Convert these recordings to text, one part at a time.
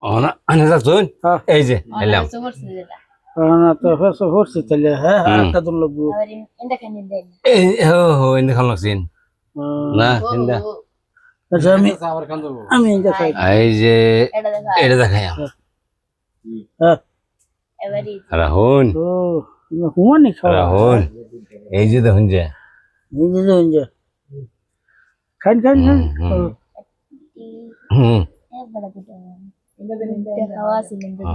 Ona ana যাচ্ছুন এই যে এলাম না তো ফেসো হচ্ছে তাহলে হ্যাঁ একটা দল লাগবো এই হো হো ইন্দা খান লাগছিন না ইন্দা আচ্ছা আমি ইন্দা খাই এই যে এটা দেখাই হ্যাঁ রাহুন ও হুমানি খাওয়া রাহুন এই যে দেখুন যে এই যে খান খান খান হুম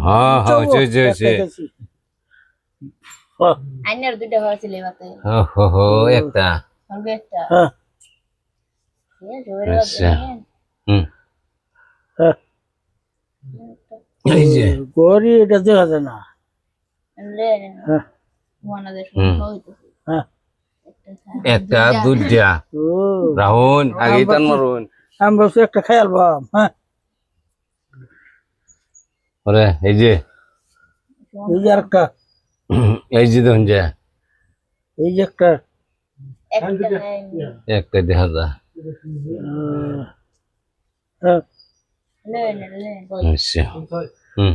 হ্যাঁ হ্যাঁ যে যে যে আইনার দুইটা খাওয়া ছিল মাত্র হো হো একটা সঙ্গে একটা হ্যাঁ আচ্ছা হুম এই যে গরি এটা দেখা যায় না হ্যাঁ মনাদের হইতেছে হ্যাঁ একটা দুইটা ও রাহুন আগে টান মারুন আমি বলছি একটা খেয়াল বাম হ্যাঁ ওরে এই যে একটা এই যে দেখুন যে এই যে একটা একটা দেখা যা হ্যাঁ আচ্ছা হুম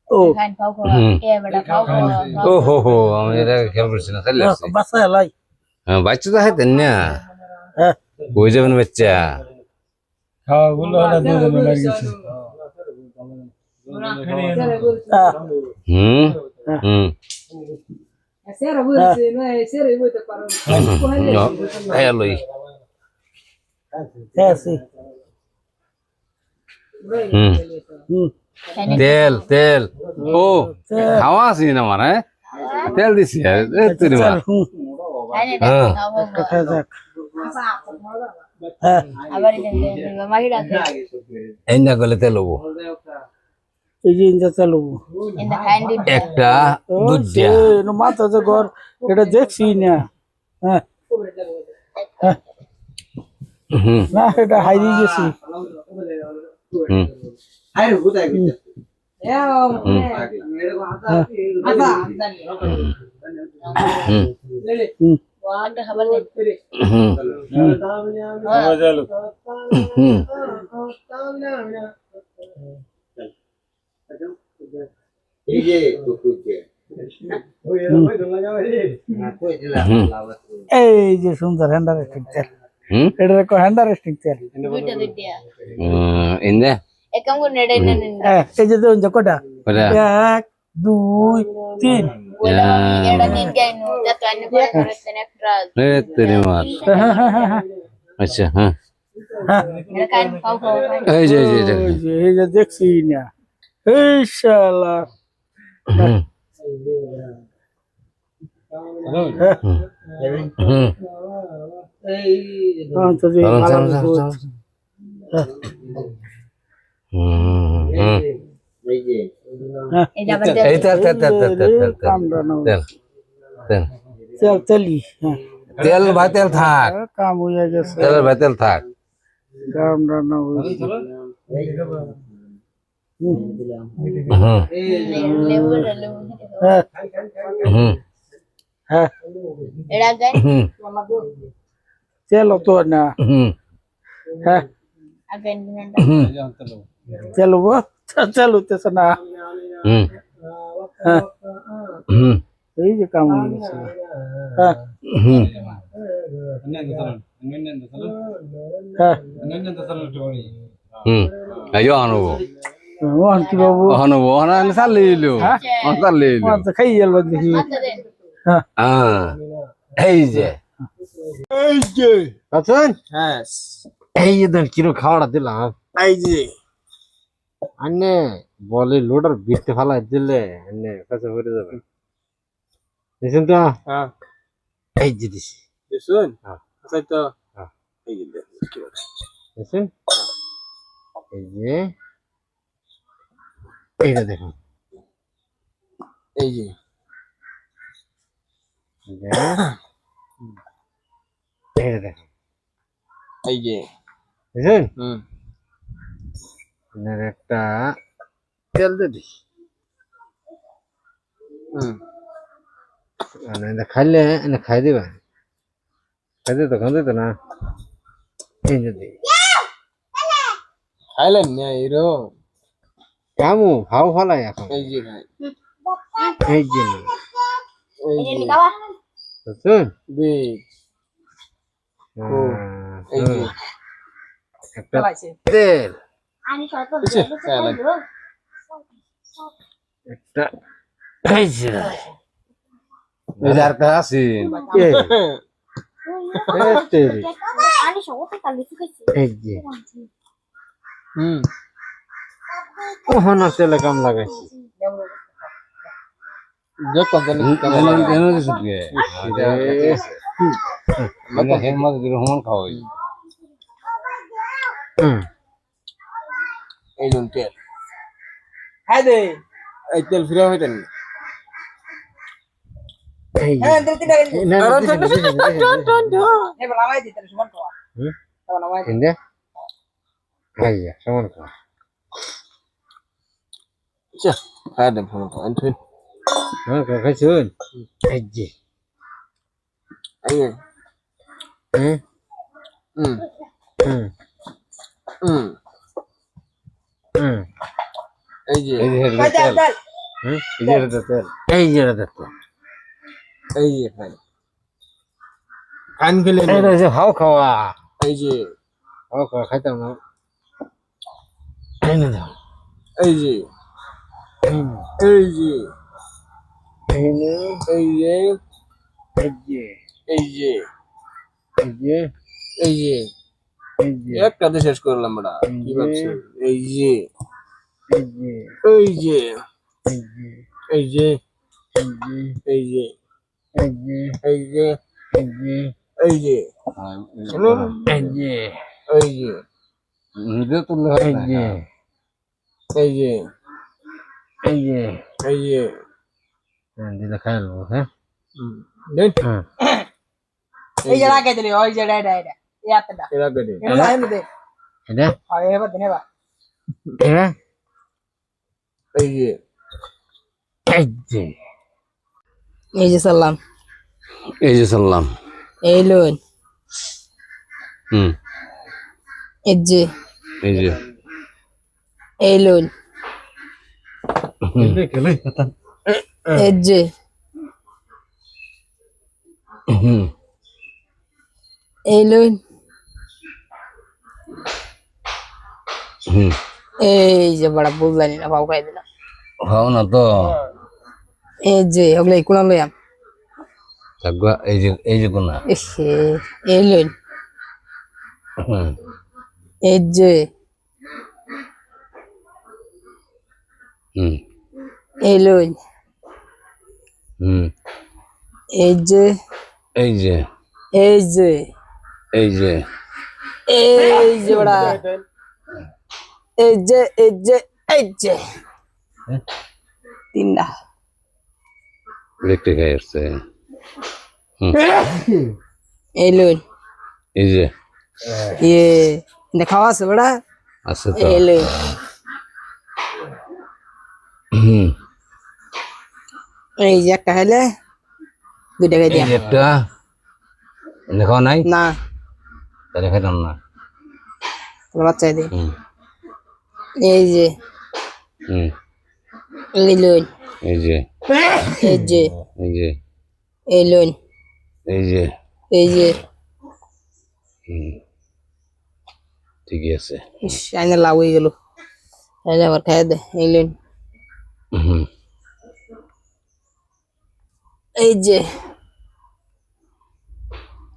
ও খান খাও খাও কে বড় খাও খাও ও হো হো আমি এটা খেয়াল করছি না তাহলে বাসা লাই হ্যাঁ বাচ্চা তো হাতেন না হ্যাঁ কই যাবেন বাচ্চা খাওয়া গুলো হলো দুজনে মার গেছে হুম হুম হ্যালোই হ্যাঁ সি হুম তেল তেল ও খাওয়া আছে না আমার হ্যাঁ তেল দিছি তুই মা হ্যাঁ খাওয়া যাক হ্যাঁ আবার মাহিরা এই না গলে তেল হবো এই যে ইঞ্জা চালু ইন দা হ্যান্ড একটা দুইটা মাথা যে ঘর এটা দেখছি না হ্যাঁ হুম না এটা হাইরে গেছি হুম একটা খাবার নেই হুম হুম এই যে সুন্দর হ্যান্ডার স্টিক তেল হুম এটা রেখো হ্যান্ডার স্টিক তেল দুইটা দুইটা ইন্দা একম করে নেড়ে নেড়ে এই যে দেখুন যে কটা ওটা 1 2 3 ওলা এডা দিন গাইনো তাতো আইনে করে করেছেন একটা তেরে মার আচ্ছা হ্যাঁ এটা খান খাও খাও এই যে এই যে দেখছি না এই শালা হুম হুম তো যে এটা আবার এই তেল তেল তেল তেল তেল তেল তেল তেল চল চলি হ্যাঁ তেল ভাই তেল থাক কাম হয়ে গেছে তেল ভাই তেল থাক কাম রান্না হয়েছে হুম লেবু লেবু হ্যাঁ হুম হ্যাঁ এটা গাইন হুম চলো তো না হুম হ্যাঁ আগাইন না হুম চলো চলো তো না হুম হ্যাঁ হুম এই যে কাম হয়ে গেছে হ্যাঁ হুম হ্যাঁ হুম ayo anu ওহান কি বাবু anu ana salilo on salilo তো খাই গেল দেখি আচ্ছা দেন হ্যাঁ এই যে আছেন হ্যাঁ এই যে দেন কিরো খাওয়াটা দিলাম এই যে আন্নে বলে লোডার বিটতে ফালাই দিলে আন্নে কাছে হয়ে যাবে দেখেন তো হ্যাঁ এই যে দিছি দেখুন হ্যাঁ আচ্ছা তো হ্যাঁ এই যে দেখেন এই যে এইটা দেখুন এই যে এইটা দেখুন এই যে দেখেন হুম একটা তেল দিয়ে দিস হুম এটা খাইলে এনে খাই দিবা খাই দিত না এই যদি খাইলেন না হিরো কামু হাও ফলাই এখন এই যে খাই এই যে এই Ini যে di bawah. বুঝছেন বেশ এই যে একটা তেল Ani satu. Isi, kayak lagi. একটা এই যে এই যে আর কা আছেন এই তেল Ani satu kali itu kecil. এই যে হুম ওহনা তেলে কাম লাগাইছি যখন জানি এনে এনে দিছ কে এটা মানে হেন মাছ দিলে হমান খাওয়াই এই জন তেল হ্যাঁ দে এই তেল ফিরে হইতেন এই যে না ইন্দে এই যে সমান কর আচ্ছা হ্যাঁ দেন ফোন কর আনছেন হ্যাঁ খাইছুন এই যে এই হুম হুম হুম হুম হুম এই যে এই যে তেল হুম এই যে তেল এই যে তেল এই যে খাই কান গেলে এটা যে হাও খাওয়া এই যে হাও খাওয়া খাইতাম না এই না দাও এই যে হুম এই যে এই নে এই যে এই যে এই যে এই যে এই যে এই যে একটা শেষ করলাম বড়া কি ভাবছো এই যে এই যে এই যে এই যে এই যে এই যে এই যে এই যে এই যে এই যে এই যে নিজে তুললে এই যে এই যে এই যে এই যে দিলে খাইলো হ্যাঁ দেন হ্যাঁ এই যে লাগাই দিলি ওই যে এটা ইয়াতটা এরা গড়ে এটা লাগাই দে এটা হয় এবার দিনে বা এটা এই যে এই যে এই যে সালাম এই যে সালাম এই লোন হুম এই যে এই যে এই লোন এই যে হুম এই লোন হুম এই যে বড় বুঝলানি না পাও খাই দিলাম খাও না তো এই যে ওগুলো কোন লইয়াম থাকবা এই যে কোনা এসে এই লোন হুম এই যে হুম এই লোন হুম এই যে এই যে এই যে এই যে এই যে বড় এই যে এই যে এই যে তিনটা দেখতে খাই আসছে এই লোন এই যে ইয়ে এটা খাওয়া আছে বড় আছে তো এই লোন হুম এই যে একটা খাইলে 2 টাকা এই দিয়া যে একটা এনে খাওয়া নাই না তাহলে খাইতাম না তোমার বাচ্চা দিই হুম এই যে হুম এই লোন এই যে এই যে এই যে এই লোন এই যে এই যে হুম ঠিকই আছে ইস আইনা লাভ হয়ে গেল তাহলে আবার খাই দে এই লোন হুম এই যে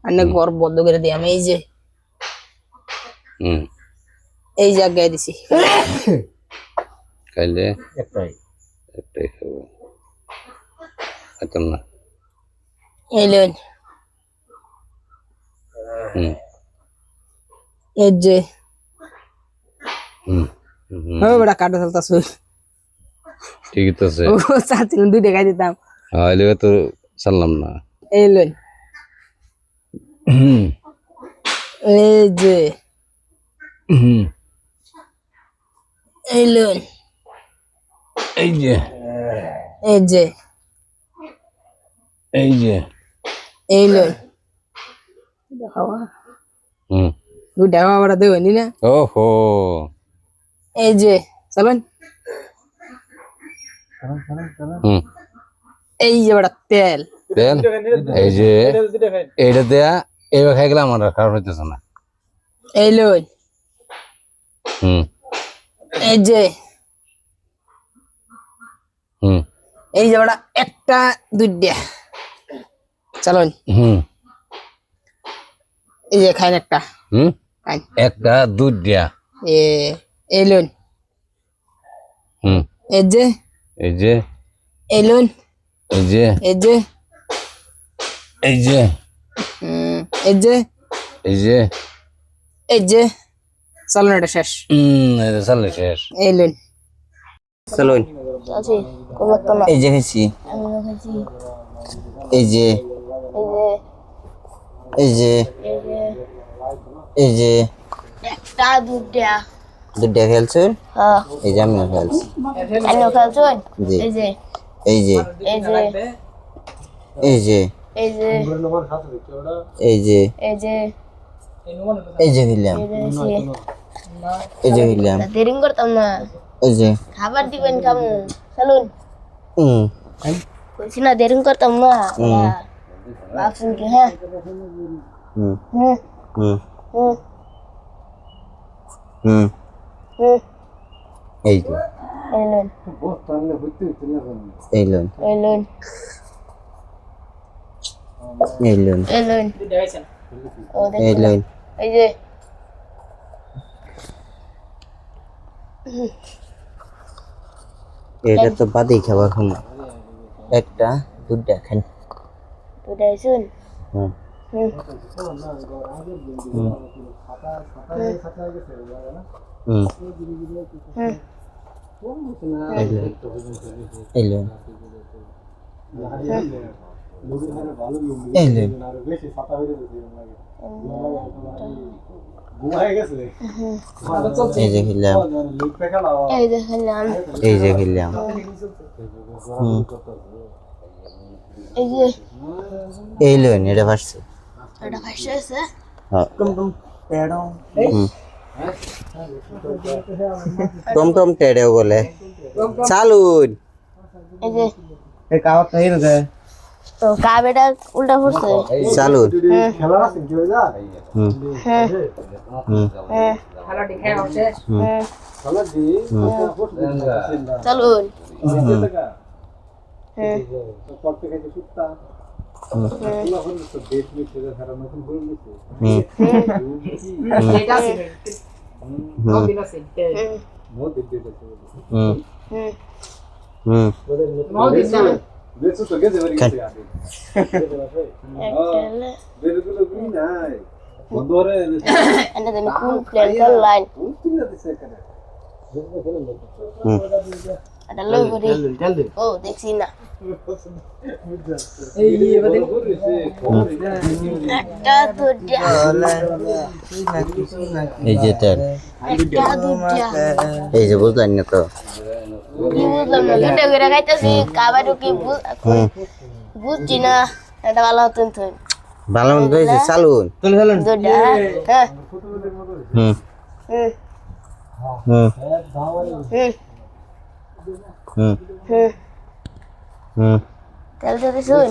আনে ঘর বন্ধ করে দিই আমি এই যে হুম এই জায়গায় দিছি খাইলে একটাই একটাই খাবো খাইতাম না এই লোন হুম এই যে হুম হুম ও বড় কাটা চলতাছ ঠিকই তো আছে ও চাচ্ছিল 2 টাকা দিতাম হ্যাঁ এলে তো ছাড়লাম না এই লোন হুম এই যে হুম এই লোন এই যে এই যে এই যে এই লোন খাওয়া হুম 2 টাকা বড় দেবনি না ওহো এই যে চলুন হুম এই যে বেটা তেল তেল এই যে এইটা দেয়া এইবার খাই গেলে আমার খারাপ হইতেছে না এই লই হুম এই যে হুম এই যে বেটা একটা দুইটা চলুন হুম এই যে খাইন একটা হুম খাইন একটা দুধ দিয়া এই লইন হুম এই যে এই যে এই লইন এই যে এই যে এই যে এই যে এই যে এই যে চলুন এটা শেষ এই যে চলে শেষ এই লইন চলুন চলছি কোন তো না এই যে খাইছি আমি খাইছি এই যে এই যে এই যে এই যে এই যে একটা দুটা দুধটা খেলছো হ্যাঁ এই যে আমিও খেলছি আমি খেলছুন জি এই যে এই যে এই যে এই যে এই যে এই যে এই যে এই যে খেলাম এই যে খেলাম দেরি করতাম না এই যে খাবার দিবেন কামু চলুন হুম কইছি না দেরি করতাম না বাপসুন কি হ্যাঁ হুম হুম হুম হুম হুম হুম এই যে এলুন এলুন এলুন এলুন এলুন ও দেখুন এলুন এই যে এটা তো বাদেই খাবার হম একটা দুধটা খান তো দেখুন হুম হুম হুম হুম হুম এলুন এলুন এই যে খেলাম এই দেখলাম এই যে খেলাম হুম এই যে এলুন এটা পারছে এটা খাইছে আছে হ্যাঁ টমটম টেড়েও বলে চালুন এই যে এই কাওয়াত তাই রে তো কাবেটা উল্টা পড়ছে চালুন খেলা আছে কি হইলা হুম হ্যাঁ হুম হ্যাঁ হুম খেলা দি চলুন হুম হ্যাঁ পড়তে খাইতে সুত্তা খেলা হল তো ডেট মিট করে সারা নতুন হল নিছে হুম বহুত দিতে দিতে হুম হুম হুম বেশি তো গেছে বাড়ি গেছে আগে একটালে বেরগুলো কি নাই বন্ধরে এন্ড দেন কোন প্ল্যান কর লাইন উঠতে না দিছে এখানে হুম এটা লই করি ও দেখছি না একটা দুটা এই যে তেল একটা দুটা এই যে বুঝলেন না তো কি বুঝলাম না দুটা করে খাইতেছি কাবাডি কি বুঝছি না এটা ভালো হতেন তুই ভালো মন্দ হয়েছে চালুন দুটা হ্যাঁ হুম হুম হুম হুম হুম হুম হুম তেল দিতে শুন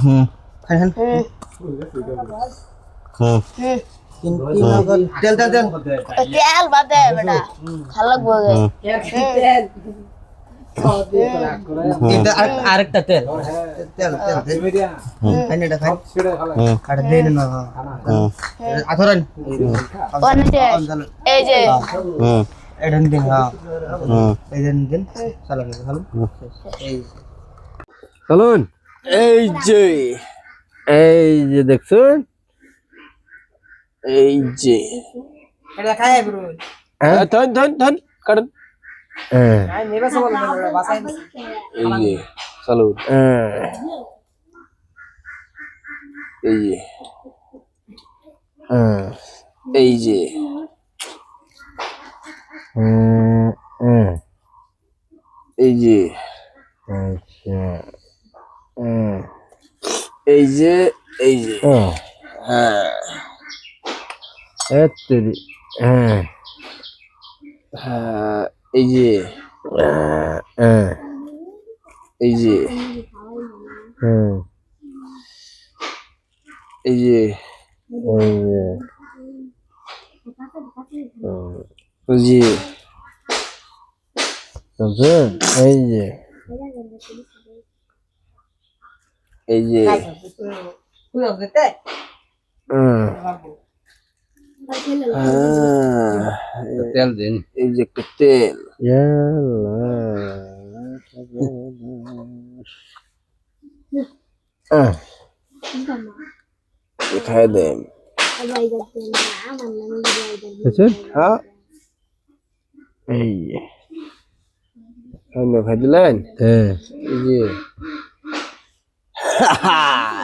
হুম খান হুম হুম হুম তেল তেল তেল তেল বাদে বেটা ভালো লাগবে এটা আরেকটা তেল তেল তেল খান এটা খান কাট দেন না আথরান এই যে হুম এডন দিন হ্যাঁ এডন দিন চালান চালান এই চলুন এই যে দেখছুন এই যে এটা খাই ব্রো ধন ধন ধন কাটুন আই নেবা সবল না বাসাই এই যে চলুন এই যে এই যে এই যে এই যে এই যে হ্যাঁ এই যে এই যে এই যে এই যে এই যে এই যে তেল দিন এই যে একটা তেল খাই দেন হ্যাঁ এই খাই দিলেন এই যে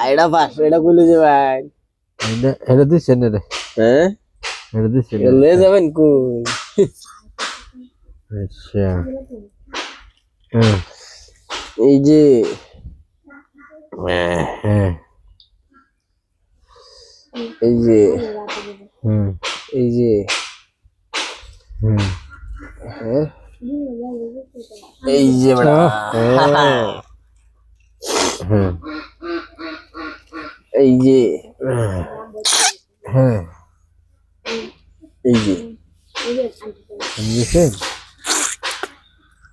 এটা পাস এটা বলে যে ভাই এটা দিচ্ছেন রে হ্যাঁ এটা দিচ্ছেন লে যাবেন কই আচ্ছা এই যে এই যে এই যে হ্যাঁ এই যে বড়া এই যে এই যে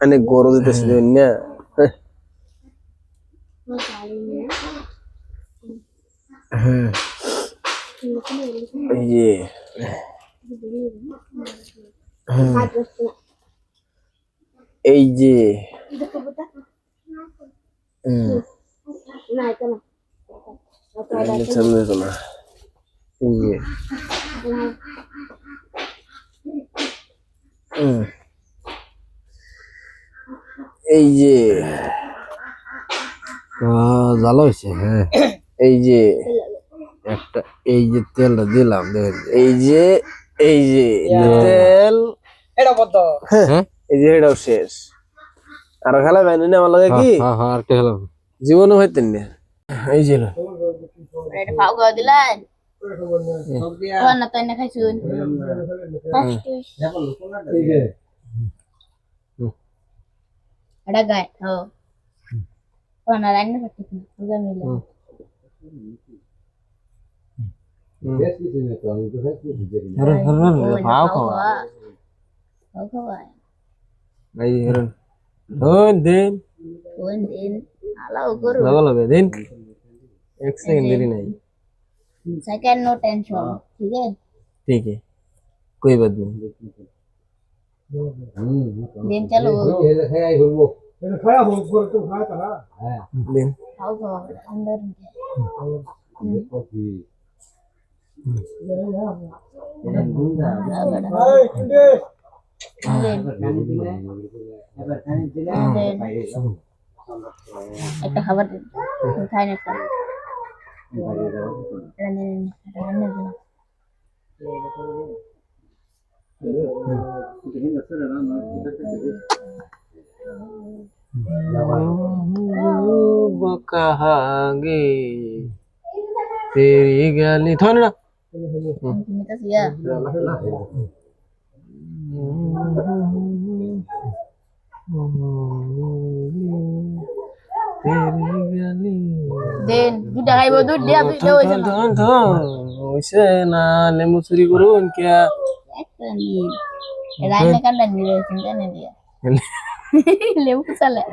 অনেক গরম দিতেছে না এই যে এই যে সামনে তো না এই যে এই যে জ্বালা হয়েছে হ্যাঁ এই যে একটা এই যে তেলটা দিলাম দেখেন এই যে এই যে তেল হ্যাঁ এই যে এটাও শেষ আর খেলা বাইনি না আমার লাগে কি হ্যাঁ হ্যাঁ আরেকটা খেলাম জীবনও হইতেন না এই যে এটা পাও গো দিলেন কোন না তাই না খাইছুন এটা গায় ও কোন না রান্না করতে পুজো মিলে পাও খাওয়া পাও খাওয়া এই হেরন হন দেন কোন দিন আলাও করো লাগা লাগে দেন एक सेकंड देरी नहीं सेकंड नो टेंशन ठीक है कोई बात नहीं दिन चलो दिन आओ तो अंदर একটা খাবার খাই না একটা कहांगे तेरी गली थोड़ा ना দেন দুটা খাইব দুধ দিয়া দুইটা হইছে না হইছে না লেবু চুরি করুন কে একটা নি রাইনা কান্ডা নিরে চিন্তা নেই দিয়া লেবু চালে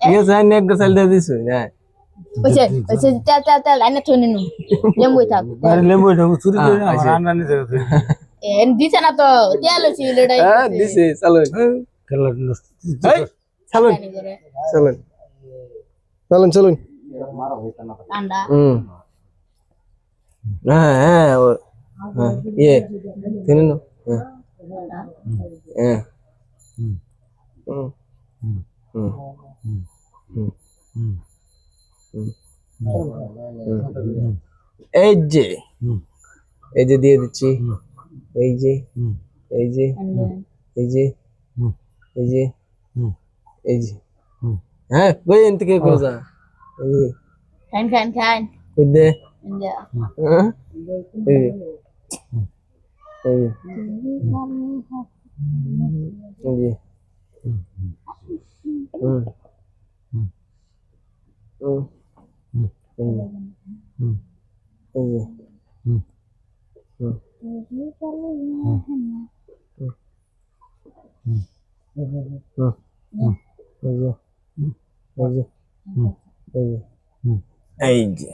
ये साइन एक गसल दे दिसु ना ওইছে ওইছে তা তা তা রাইনা থনে নু লেবু থাক আরে লেবু এটা চুরি করে না রান্না নি যাবে এন দিছে না তো তেল হইছে লড়াই हां दिसे चलो খেলা এই চলো চলো চলুন চলুন কান্ডা হ্যাঁ হ্যাঁ ये তিন নো হ্যাঁ এই যে দিয়ে দিচ্ছি এই যে এই যে এই যে এই যে এই যে হ্যাঁ বই এন থেকে করে যা এই যে খান খান খান বুঝলে ইন্ডিয়া হ্যাঁ এই যে এই যে এই যে হুম হুম এই যে এই যে হুম এই যে এই যে এই যে